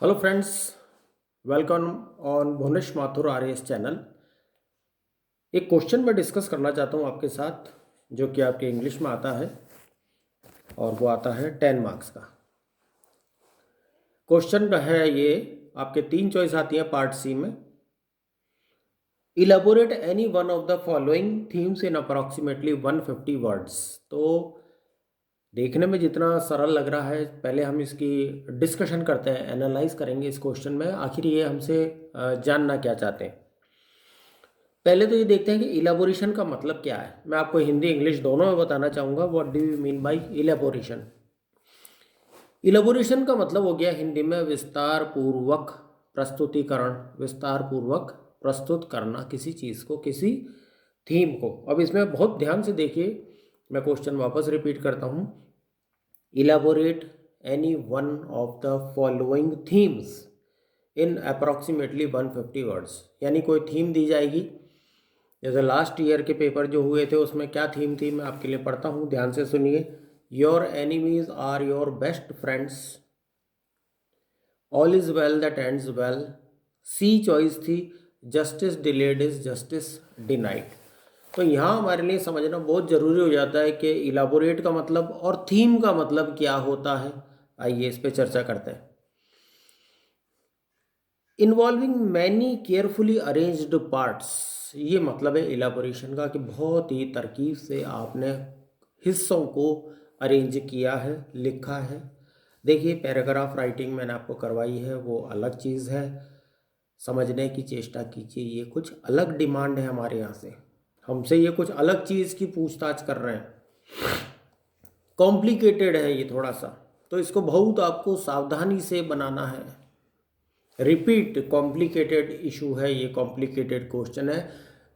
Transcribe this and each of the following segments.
Hello friends, welcome on Bhuvnesh Mathur R S channel. एक question मैं discuss करना चाहता हूँ आपके साथ, जो कि आपके इंग्लिश में आता है और वो आता है 10 मार्क्स का। क्वेश्चन है ये, आपके 3 चॉइस आती है पार्ट सी में। Elaborate any one of the following themes in approximately 150 words. तो देखने में जितना सरल लग रहा है, पहले हम इसकी डिस्कशन करते हैं, एनालाइज करेंगे इस क्वेश्चन में आखिर ये हमसे जानना क्या चाहते हैं। पहले तो ये देखते हैं कि इलेबोरेशन का मतलब क्या है। मैं आपको हिंदी इंग्लिश दोनों में बताना चाहूँगा what do you mean by elaboration. Elaboration का मतलब हो गया हिंदी में विस्तार पूर्वक प्रस्तुतिकरण, विस्तार पूर्वक प्रस्तुत करना किसी चीज़ को, किसी थीम को। अब इसमें बहुत ध्यान से देखिए, मैं क्वेश्चन वापस रिपीट करता हूँ। Elaborate any one of the following themes in approximately 150 words, यानी कोई थीम दी जाएगी। जैसे लास्ट ईयर के पेपर जो हुए थे उसमें क्या थीम थी, मैं आपके लिए पढ़ता हूँ, ध्यान से सुनिए। Your enemies are your best friends, all is well that ends well. सी चॉइस थी, justice delayed is justice denied. तो यहाँ हमारे लिए समझना बहुत ज़रूरी हो जाता है कि इलाबोरेट का मतलब और थीम का मतलब क्या होता है। आइए इस पे चर्चा करते हैं। Involving many carefully arranged parts, ये मतलब है इलाबोरेशन का कि बहुत ही तरकीब से आपने हिस्सों को अरेंज किया है, लिखा है। देखिए, पैराग्राफ राइटिंग मैंने आपको करवाई है, वो अलग चीज़ है। समझने की चेष्टा कीजिए, ये कुछ अलग डिमांड है हमारे यहाँ से, हमसे ये कुछ अलग चीज़ की पूछताछ कर रहे हैं। कॉम्प्लिकेटेड है ये थोड़ा सा, तो इसको बहुत आपको सावधानी से बनाना है। रिपीट, कॉम्प्लिकेटेड इशू है ये, कॉम्प्लिकेटेड क्वेश्चन है।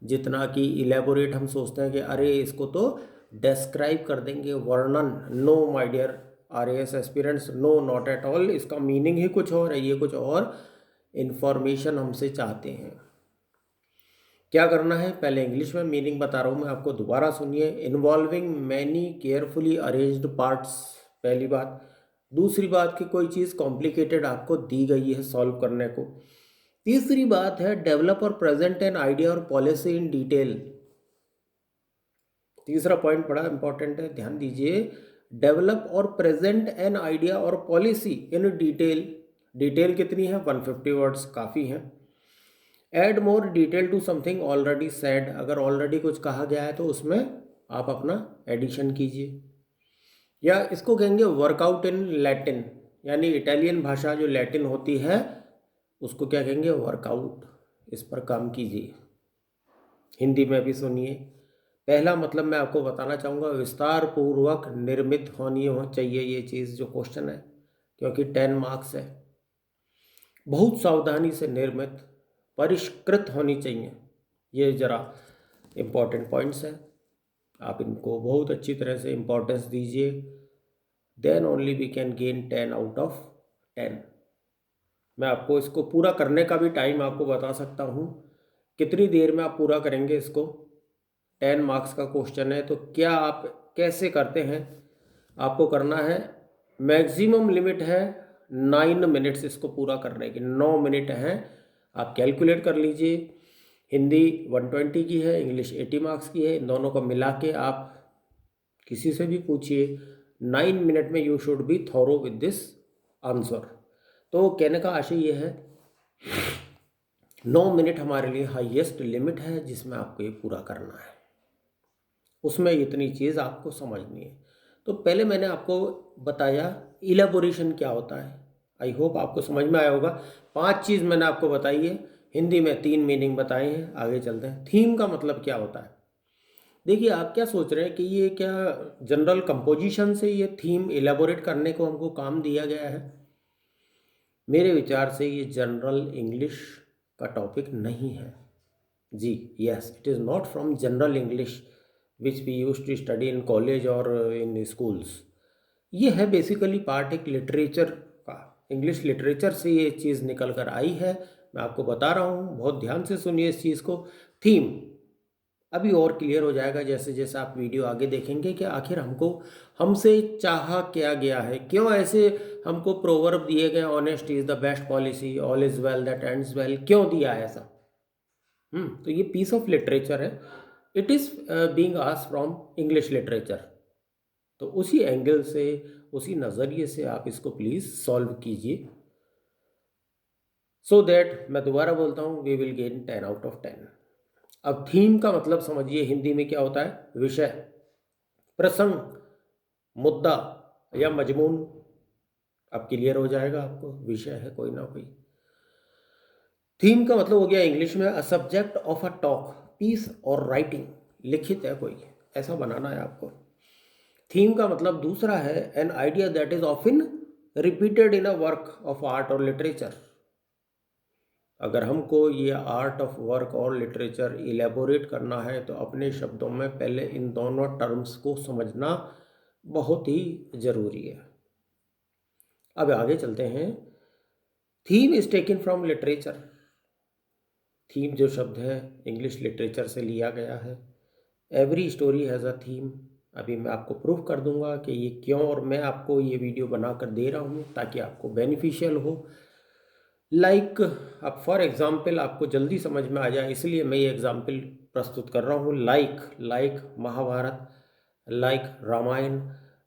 जितना कि इलेबोरेट हम सोचते हैं कि अरे इसको तो डिस्क्राइब कर देंगे, वर्णन। No my dear R S aspirants, no not at all. इसका मीनिंग ही कुछ और है, ये कुछ और इन्फॉर्मेशन हमसे चाहते हैं। क्या करना है, पहले इंग्लिश में मीनिंग बता रहा हूँ मैं आपको, दोबारा सुनिए। Involving many carefully arranged parts, पहली बात। दूसरी बात कि कोई चीज़ कॉम्प्लिकेटेड आपको दी गई है सॉल्व करने को। तीसरी बात है डेवलप और प्रेजेंट एन आइडिया और पॉलिसी इन डिटेल। तीसरा पॉइंट बड़ा इंपॉर्टेंट है, ध्यान दीजिए। डेवलप और प्रेजेंट एन आइडिया और पॉलिसी इन डिटेल। डिटेल कितनी है, 150 वर्ड्स काफ़ी हैं। Add more detail to something already said, अगर ऑलरेडी कुछ कहा गया है तो उसमें आप अपना एडिशन कीजिए। या इसको कहेंगे वर्कआउट इन लैटिन, यानी इटालियन भाषा जो लैटिन होती है उसको क्या कहेंगे, वर्कआउट। इस पर काम कीजिए। हिंदी में भी सुनिए। पहला मतलब मैं आपको बताना चाहूँगा, विस्तार पूर्वक निर्मित होनी हो चाहिए ये चीज़ जो क्वेश्चन है, क्योंकि 10 मार्क्स है। बहुत सावधानी से निर्मित, परिष्कृत होनी चाहिए। ये ज़रा इम्पॉर्टेंट पॉइंट्स हैं, आप इनको बहुत अच्छी तरह से इम्पोर्टेंस दीजिए। Then only we can gain 10 out of 10। मैं आपको इसको पूरा करने का भी टाइम आपको बता सकता हूँ, कितनी देर में आप पूरा करेंगे इसको। 10 मार्क्स का क्वेश्चन है, तो क्या आप कैसे करते हैं, आपको करना है, मैक्सिमम लिमिट है 9 मिनट्स इसको पूरा करने की, 9 मिनट हैं। आप कैलकुलेट कर लीजिए। हिंदी 120 की है, इंग्लिश 80 मार्क्स की है, इन दोनों को मिला के आप किसी से भी पूछिए, 9 मिनट में you should be thorough with this answer. तो कहने का आशय ये है, 9 मिनट हमारे लिए हाईएस्ट लिमिट है जिसमें आपको ये पूरा करना है। उसमें इतनी चीज़ आपको समझनी है। तो पहले मैंने आपको बताया इलेबोरेशन क्या होता है, आई होप आपको समझ में आया होगा। 5 चीज़ मैंने आपको बताई है, हिंदी में 3 मीनिंग बताए हैं। आगे चलते हैं, थीम का मतलब क्या होता है। देखिए, आप क्या सोच रहे हैं कि ये क्या जनरल कंपोजिशन से ये थीम इलेबोरेट करने को हमको काम दिया गया है। मेरे विचार से ये जनरल इंग्लिश का टॉपिक नहीं है जी। Yes, it is not from general English which we use to study in college और इन स्कूल्स। ये है बेसिकली पार्ट एक लिटरेचर का, इंग्लिश लिटरेचर से ये चीज़ निकल कर आई है। मैं आपको बता रहा हूँ, बहुत ध्यान से सुनिए इस चीज़ को। थीम, अभी और क्लियर हो जाएगा जैसे जैसे आप वीडियो आगे देखेंगे कि आखिर हमसे चाहा क्या गया है, क्यों ऐसे हमको प्रोवर्ब दिए गए, honest is the best policy, all is well that ends well, क्यों दिया है ऐसा। तो ये पीस ऑफ लिटरेचर है, it is being asked from English literature. तो उसी एंगल से, उसी नज़रिए से आप इसको प्लीज़ सॉल्व कीजिए, सो दैट, मैं दोबारा बोलता हूँ, we will gain 10 out of 10। अब थीम का मतलब समझिए हिंदी में क्या होता है, विषय, प्रसंग, मुद्दा या मजमून। अब क्लियर हो जाएगा आपको, विषय है कोई ना कोई। थीम का मतलब हो गया इंग्लिश में a subject of a talk, piece और राइटिंग, लिखित है कोई, ऐसा बनाना है आपको। थीम का मतलब दूसरा है an idea that is often repeated in a work of art और लिटरेचर। अगर हमको ये आर्ट ऑफ वर्क और लिटरेचर इलेबोरेट करना है तो अपने शब्दों में पहले इन दोनों टर्म्स को समझना बहुत ही ज़रूरी है। अब आगे चलते हैं। Theme is taken from literature. Theme जो शब्द है इंग्लिश लिटरेचर से लिया गया है। Every story has a theme. अभी मैं आपको प्रूफ कर दूंगा कि ये क्यों, और मैं आपको ये वीडियो बनाकर दे रहा हूँ ताकि आपको बेनिफिशियल हो। लाइक अब फॉर एग्ज़ाम्पल आपको जल्दी समझ में आ जाए इसलिए मैं ये एग्ज़ाम्पल प्रस्तुत कर रहा हूँ। Like Mahabharata, like Ramayana,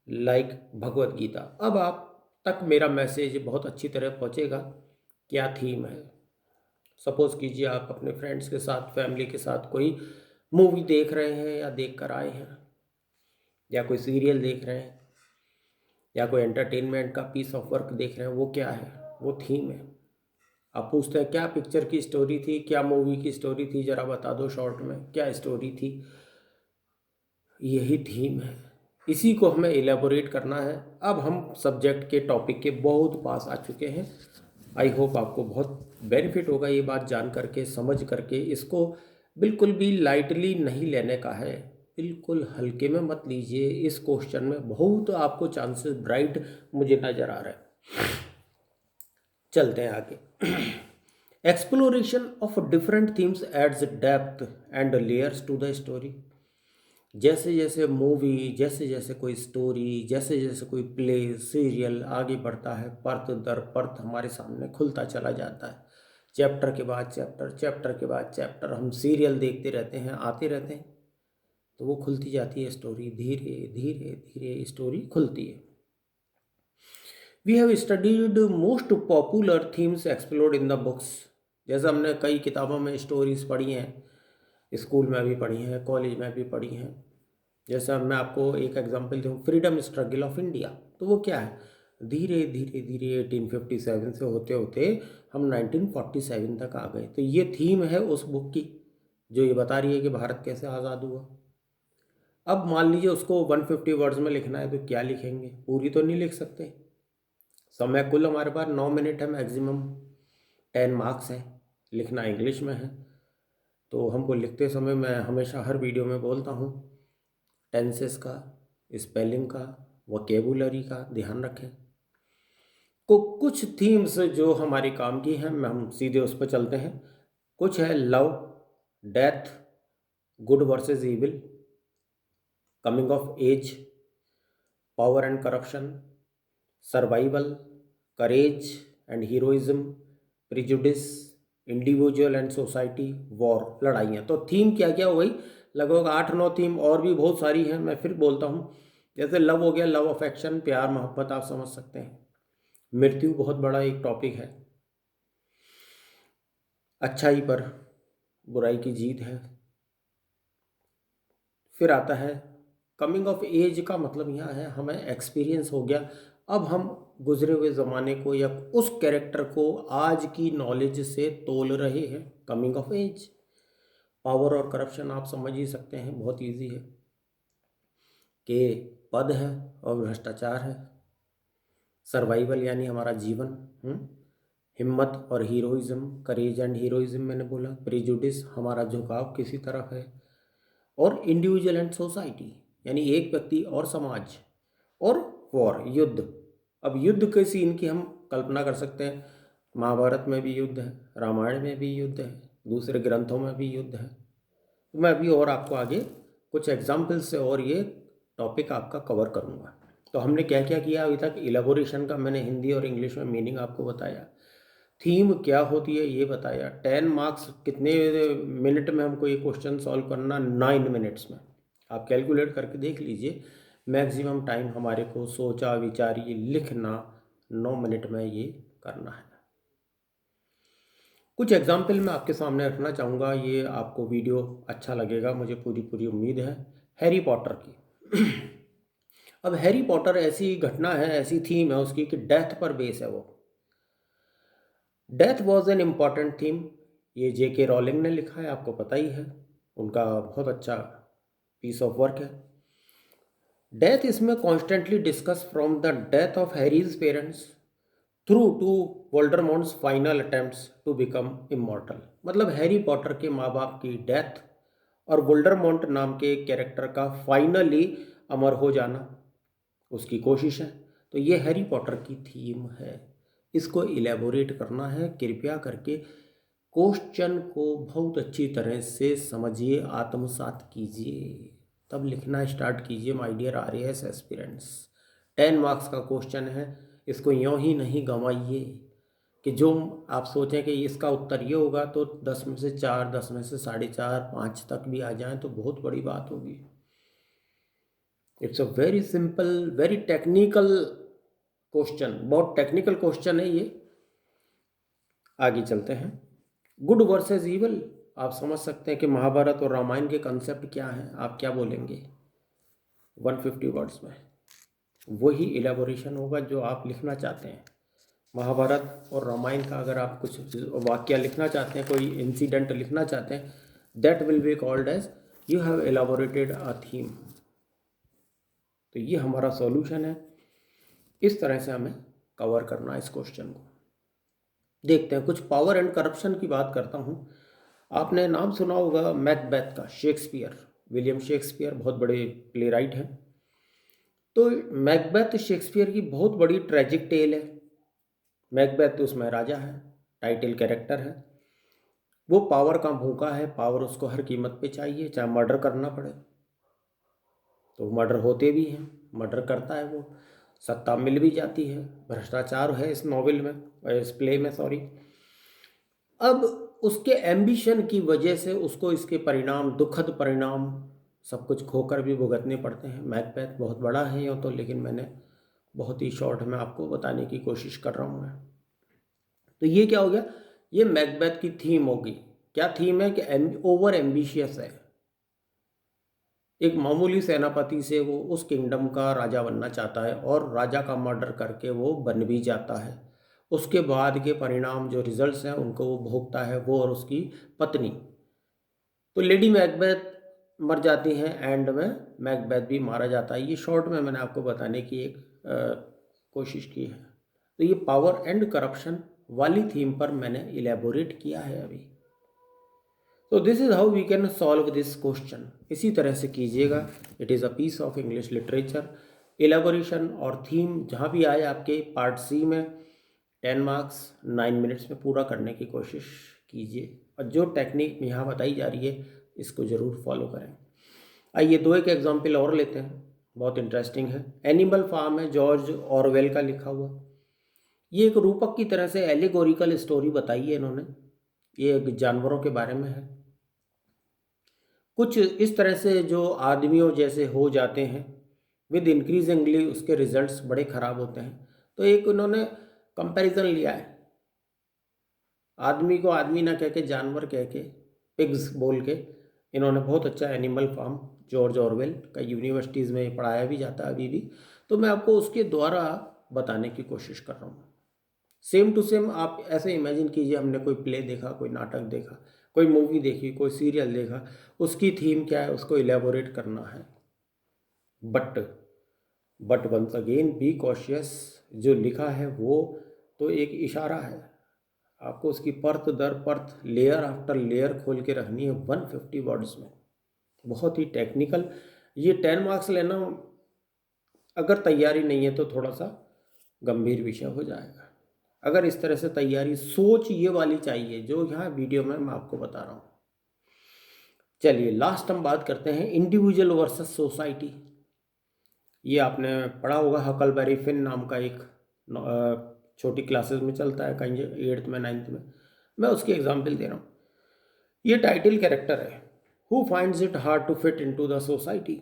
like Bhagavad Gita. अब आप तक मेरा मैसेज बहुत अच्छी तरह पहुँचेगा। क्या थीम है, सपोज़ कीजिए आप अपने फ्रेंड्स के साथ, फैमिली के साथ कोई मूवी देख रहे हैं या देख कर आए हैं, या कोई सीरियल देख रहे हैं, या कोई एंटरटेनमेंट का पीस ऑफ वर्क देख रहे हैं। वो क्या है, वो थीम है। आप पूछते हैं क्या पिक्चर की स्टोरी थी, क्या मूवी की स्टोरी थी, ज़रा बता दो शॉर्ट में क्या स्टोरी थी। यही थीम है, इसी को हमें इलेबोरेट करना है। अब हम सब्जेक्ट के टॉपिक के बहुत पास आ चुके हैं। आई होप आपको बहुत बेनिफिट होगा ये बात जान करके, समझ करके। इसको बिल्कुल भी लाइटली नहीं लेने का है, बिल्कुल हल्के में मत लीजिए। इस क्वेश्चन में बहुत आपको चांसेस ब्राइट मुझे नज़र आ रहा है। चलते हैं आगे। Exploration of different themes adds depth and layers to the story. जैसे जैसे मूवी, जैसे जैसे कोई स्टोरी, जैसे जैसे कोई प्ले, सीरियल आगे बढ़ता है, परत दर परत हमारे सामने खुलता चला जाता है। चैप्टर के बाद चैप्टर, चैप्टर के बाद चैप्टर, हम सीरियल देखते रहते हैं, आते रहते हैं, तो वो खुलती जाती है स्टोरी, धीरे धीरे धीरे स्टोरी खुलती है। We have studied most popular themes explored in the books. जैसे हमने कई किताबों में स्टोरीज पढ़ी हैं, स्कूल में भी पढ़ी हैं, कॉलेज में भी पढ़ी हैं। जैसा मैं आपको एक एग्जांपल दूँ, फ्रीडम स्ट्रगल ऑफ इंडिया, तो वो क्या है, धीरे धीरे धीरे 1857 से होते होते हम 1947 तक आ गए। तो ये थीम है उस बुक की जो ये बता रही है कि भारत कैसे आज़ाद हुआ। अब मान लीजिए उसको 150 वर्ड्स में लिखना है तो क्या लिखेंगे, पूरी तो नहीं लिख सकते। समय कुल हमारे पास 9 मिनट है मैक्सिमम, 10 मार्क्स है, लिखना इंग्लिश में है। तो हमको लिखते समय मैं हमेशा हर वीडियो में बोलता हूँ टेंसेस का, स्पेलिंग का, वोकेबुलरी का ध्यान रखें। को कुछ थीम्स जो हमारे काम की हैं, हम सीधे उस पर चलते हैं। कुछ है love, death, good versus evil, coming of age, power and corruption, survival, courage and heroism, prejudice, individual and society, war, लड़ाइयाँ। तो थीम क्या क्या हो गई, लगभग 8-9 थीम, और भी बहुत सारी हैं, मैं फिर बोलता हूँ। जैसे लव हो गया, लव अफेक्शन, प्यार मोहब्बत, आप समझ सकते हैं। मृत्यु बहुत बड़ा एक टॉपिक है, अच्छाई पर बुराई की जीत है। फिर आता है कमिंग ऑफ एज का मतलब यहाँ है हमें एक्सपीरियंस हो गया, अब हम गुजरे हुए ज़माने को या उस कैरेक्टर को आज की नॉलेज से तोल रहे हैं, कमिंग ऑफ एज। पावर और करप्शन आप समझ ही सकते हैं, बहुत इजी है कि पद है और भ्रष्टाचार है। सर्वाइवल यानी हमारा जीवन, हिम्मत और हीरोइज्म, करेज एंड हीरोइज्म मैंने बोला। प्रिजुडिस हमारा झुकाव किसी तरफ है। और इंडिविजुअल एंड सोसाइटी यानी एक व्यक्ति और समाज। और वॉर, युद्ध। अब युद्ध के सीन की हम कल्पना कर सकते हैं, महाभारत में भी युद्ध है, रामायण में भी युद्ध है, दूसरे ग्रंथों में भी युद्ध है। तो मैं अभी और आपको आगे कुछ एग्जाम्पल से और ये टॉपिक आपका कवर करूँगा। तो हमने क्या क्या किया अभी तक, इलेबोरेशन का मैंने हिंदी और इंग्लिश में मीनिंग आपको बताया, थीम क्या होती है ये बताया, 10 मार्क्स कितने मिनट में हमको ये क्वेश्चन सॉल्व करना, 9 मिनट्स में। आप कैलकुलेट करके देख लीजिए, मैक्सिमम टाइम हमारे को सोचा विचारी लिखना 9 मिनट में ये करना है। कुछ एग्जाम्पल मैं आपके सामने रखना चाहूँगा, ये आपको वीडियो अच्छा लगेगा, मुझे पूरी पूरी उम्मीद है। हैरी पॉटर की अब हैरी पॉटर ऐसी घटना है, ऐसी थीम है उसकी कि डेथ पर बेस है वो। Death was an important theme, ये J.K. रॉलिंग ने लिखा है, आपको पता ही है, उनका बहुत अच्छा पीस ऑफ वर्क है। डेथ इसमें constantly discuss from the death of Harry's parents through to Voldemort's final attempts to become immortal. मतलब हैरी पॉटर के माँ बाप की डेथ और वोल्डेमॉर्ट नाम के कैरेक्टर का फाइनली अमर हो जाना, उसकी कोशिश है। तो ये हैरी पॉटर की थीम है, इसको इलेबोरेट करना है। कृपया करके क्वेश्चन को बहुत अच्छी तरह से समझिए, आत्मसात कीजिए, तब लिखना स्टार्ट कीजिए my dear RAS aspirants. 10 marks का क्वेश्चन है, इसको यूँ ही नहीं गंवाइए कि जो आप सोचें कि इसका उत्तर ये होगा तो 10 में से 4, 10 में से 4.5, 5 तक भी आ जाएं तो बहुत बड़ी बात होगी। It's a very simple very technical question, बहुत टेक्निकल क्वेश्चन है ये। आगे चलते हैं। गुड वर्सेस ईवल, आप समझ सकते हैं कि महाभारत और रामायण के कंसेप्ट क्या हैं, आप क्या बोलेंगे 150 वर्ड्स में। वही इलेबोरेशन होगा जो आप लिखना चाहते हैं। महाभारत और रामायण का अगर आप कुछ वाक्य लिखना चाहते हैं, कोई इंसिडेंट लिखना चाहते हैं, that will be called as you have elaborated a theme. तो ये हमारा सॉल्यूशन है, इस तरह से हमें कवर करना है इस क्वेश्चन को। देखते हैं, कुछ पावर एंड करप्शन की बात करता हूँ। आपने नाम सुना होगा मैकबेथ का, शेक्सपियर, विलियम शेक्सपियर बहुत बड़े प्ले राइट हैं। तो मैकबेथ शेक्सपियर की बहुत बड़ी ट्रेजिक टेल है। मैकबेथ उसमें राजा है, टाइटल कैरेक्टर है, वो पावर का भूखा है, पावर उसको हर कीमत पे चाहिए, चाहे मर्डर करना पड़े। तो मर्डर होते भी हैं, मर्डर करता है वो, सत्ता मिल भी जाती है, भ्रष्टाचार है इस नॉवेल में, इस प्ले में सॉरी। अब उसके एम्बिशन की वजह से उसको इसके परिणाम, दुखद परिणाम, सब कुछ खोकर भी भुगतने पड़ते हैं। मैकबेथ बहुत बड़ा है यूँ तो, लेकिन मैंने बहुत ही शॉर्ट में आपको बताने की कोशिश कर रहा हूँ मैं। तो ये क्या हो गया, ये मैकबेथ की थीम होगी। क्या थीम है कि ओवर एम्बिशियस है, एक मामूली सेनापति से वो उस किंगडम का राजा बनना चाहता है और राजा का मर्डर करके वो बन भी जाता है। उसके बाद के परिणाम जो रिजल्ट्स हैं उनको वो भोगता है, वो और उसकी पत्नी। तो लेडी मैकबेथ मर जाती हैं, एंड में मैकबेथ भी मारा जाता है। ये शॉर्ट में मैंने आपको बताने की एक कोशिश की है। तो ये पावर एंड करप्शन वाली थीम पर मैंने इलेबोरेट किया है अभी। तो this is how we can solve this question, इसी तरह से कीजिएगा। It is a piece of English literature. Elaboration और थीम जहाँ भी आए आपके पार्ट सी में, 10 मार्क्स 9 मिनट्स में पूरा करने की कोशिश कीजिए, और जो टेक्निक यहाँ बताई जा रही है इसको ज़रूर फॉलो करें। आइए दो एक एग्जाम्पल और लेते हैं, बहुत इंटरेस्टिंग है। एनिमल फार्म है, जॉर्ज ऑरवेल का लिखा हुआ। ये एक रूपक की तरह से एलिगोरिकल स्टोरी बताई है इन्होंने, ये एक जानवरों के बारे में है। कुछ इस तरह से जो आदमियों जैसे हो जाते हैं, विद इंक्रीजिंगली उसके रिजल्ट्स बड़े ख़राब होते हैं। तो एक उन्होंने कंपैरिजन लिया है, आदमी को आदमी ना कह के जानवर कह के, पिग्स बोल के। इन्होंने बहुत अच्छा एनिमल फार्म, जॉर्ज ऑरवेल का, यूनिवर्सिटीज़ में पढ़ाया भी जाता है अभी भी। तो मैं आपको उसके द्वारा बताने की कोशिश कर रहा हूँ। सेम टू सेम आप ऐसे इमेजिन कीजिए, हमने कोई प्ले देखा, कोई नाटक देखा, कोई मूवी देखी, कोई सीरियल देखा, उसकी थीम क्या है उसको इलेबोरेट करना है। But once again be cautious, जो लिखा है वो तो एक इशारा है, आपको उसकी परत दर परत, लेयर आफ्टर लेयर खोल के रखनी है 150 वर्ड्स में, बहुत ही टेक्निकल। ये 10 मार्क्स लेना अगर तैयारी नहीं है तो थोड़ा सा गंभीर विषय हो जाएगा। अगर इस तरह से तैयारी, सोच ये वाली चाहिए जो यहाँ वीडियो में मैं आपको बता रहा हूँ। चलिए लास्ट हम बात करते हैं इंडिविजुअल वर्सेस सोसाइटी। ये आपने पढ़ा होगा, हकलबेरी फिन नाम का एक छोटी क्लासेस में चलता है, कहीं 8th में 9th में। मैं उसकी एग्जाम्पल दे रहा हूँ। ये टाइटल कैरेक्टर है, who finds it hard to fit into the society,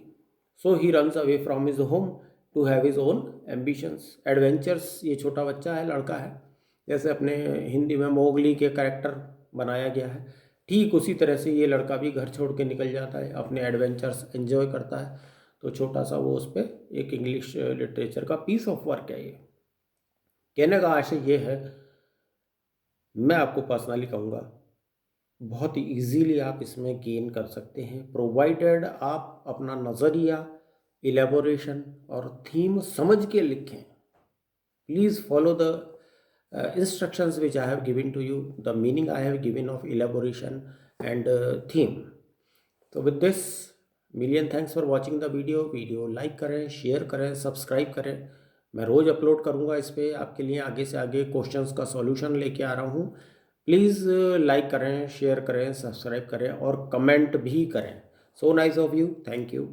so he runs away from his home to have his own ambitions adventures. ये छोटा बच्चा है, लड़का है, जैसे अपने हिंदी में मोगली के कैरेक्टर बनाया गया है, ठीक उसी तरह से ये लड़का भी घर छोड़ के निकल जाता है, अपने एडवेंचर्स एंजॉय करता है। तो छोटा सा वो उस पर एक इंग्लिश लिटरेचर का पीस ऑफ वर्क है। ये कहने का आशय ये है, मैं आपको पर्सनली कहूँगा बहुत इजीली आप इसमें गेन कर सकते हैं, प्रोवाइडेड आप अपना नज़रिया, इलेबोरेशन और थीम समझ के लिखें। Please follow the instructions which I have given to you, the meaning I have given of elaboration and theme. So with this, million thanks for watching the video like करें, share करें, subscribe करें। मैं रोज़ upload करूँगा इस पर आपके लिए, आगे से आगे क्वेश्चंस का सॉल्यूशन लेके आ रहा हूँ। प्लीज़ लाइक करें, शेयर करें, सब्सक्राइब करें और कमेंट भी करें। So nice of you, thank you.